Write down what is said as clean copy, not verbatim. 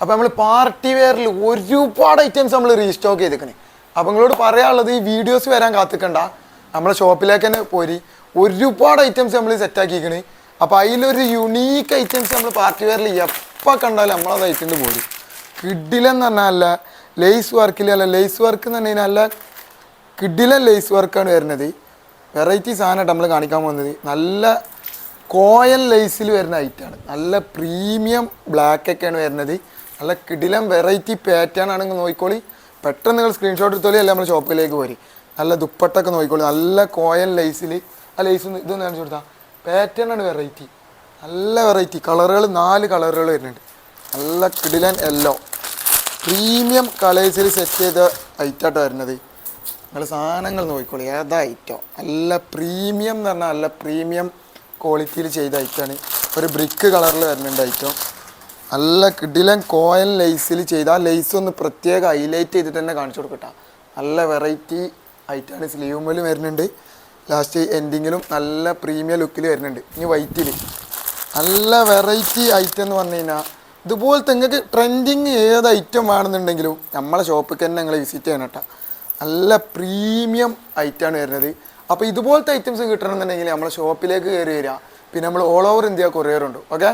അപ്പോൾ നമ്മൾ പാർട്ടി വെയറിൽ ഒരുപാട് ഐറ്റംസ് നമ്മൾ റീസ്റ്റോക്ക് ചെയ്തിരിക്കണേ. അപ്പോൾ നിങ്ങളോട് പറയാനുള്ളത് ഈ വീഡിയോസ് വരാൻ കാത്തിക്കണ്ട, നമ്മളെ ഷോപ്പിലേക്ക് തന്നെ പോരി. ഒരുപാട് ഐറ്റംസ് നമ്മൾ സെറ്റാക്കിയിരിക്കണേ. അപ്പോൾ അതിലൊരു യുണീക്ക് ഐറ്റംസ് നമ്മൾ പാർട്ടി വെയറിൽ എപ്പോൾ കണ്ടാലും നമ്മളത് ഐറ്റം പോരും. കിഡിലെന്ന് പറഞ്ഞാൽ അല്ല ലേസ് വർക്കിലല്ല, ലേസ് വർക്ക് എന്ന് പറഞ്ഞാൽ നല്ല കിഡിലൻ ലേസ് വർക്കാണ് വരുന്നത്. വെറൈറ്റി സാധനമായിട്ട് നമ്മൾ കാണിക്കാൻ പോകുന്നത് നല്ല കോയൽ ലേസിൽ വരുന്ന ഐറ്റമാണ്. നല്ല പ്രീമിയം ബ്ലാക്കൊക്കെയാണ് വരുന്നത്. നല്ല കിടിലം വെറൈറ്റി പാറ്റേൺ ആണെങ്കിൽ നോക്കിക്കോളി. പെട്ടെന്ന് നിങ്ങൾ സ്ക്രീൻഷോട്ട് എടുത്തോളി, അല്ല നമ്മൾ ഷോപ്പിലേക്ക് പോരി. നല്ല ദുപ്പട്ടൊക്കെ നോക്കിക്കോളി. നല്ല കോയൽ ലേസിൽ ആ ലേസ് ഇതൊന്ന് കാണിച്ചു കൊടുത്താൽ പാറ്റേൺ ആണ് വെറൈറ്റി. നല്ല വെറൈറ്റി കളറുകൾ 4 കളറുകൾ വരുന്നുണ്ട്. നല്ല കിടിലൻ യെല്ലോ പ്രീമിയം കളേഴ്സിൽ സെറ്റ് ചെയ്ത ഐറ്റമായിട്ട് വരുന്നത്. നിങ്ങൾ സാധനങ്ങൾ നോക്കിക്കോളി, ഏതാ ഐറ്റം നല്ല പ്രീമിയം എന്ന് പറഞ്ഞാൽ നല്ല പ്രീമിയം ക്വാളിറ്റിയിൽ ചെയ്ത ഐറ്റമാണ്. ഒരു ബ്രിക്ക് കളറിൽ വരുന്നുണ്ട് ഐറ്റം. നല്ല കിടിലൻ കോയൽ ലേസിൽ ചെയ്ത ആ ലേസ് ഒന്ന് പ്രത്യേകം ഹൈലൈറ്റ് ചെയ്തിട്ട് തന്നെ കാണിച്ചു കൊടുക്കട്ടെ. നല്ല വെറൈറ്റി ഐറ്റമാണ്. സ്ലീവ് മേലും വരുന്നുണ്ട്, ലാസ്റ്റ് എൻഡിങ്ങിലും നല്ല പ്രീമിയം ലുക്കിൽ വരുന്നുണ്ട്. ഇനി വൈറ്റിൽ നല്ല വെറൈറ്റി ഐറ്റം എന്ന് പറഞ്ഞു കഴിഞ്ഞാൽ ഇതുപോലത്തെ നിങ്ങൾക്ക് ട്രെൻഡിങ് ഏത് ഐറ്റം വേണമെന്നുണ്ടെങ്കിലും നമ്മളെ ഷോപ്പിൽ തന്നെ നിങ്ങൾ വിസിറ്റ് ചെയ്യണം കേട്ടോ. നല്ല പ്രീമിയം ഐറ്റമാണ് വരുന്നത്. അപ്പോൾ ഇതുപോലത്തെ ഐറ്റംസ് കിട്ടണമെന്നുണ്ടെങ്കിൽ നമ്മളെ ഷോപ്പിലേക്ക് കയറി വരിക. പിന്നെ നമ്മൾ ഓൾ ഓവർ ഇന്ത്യ കൊറിയറുണ്ട്. ഓക്കെ.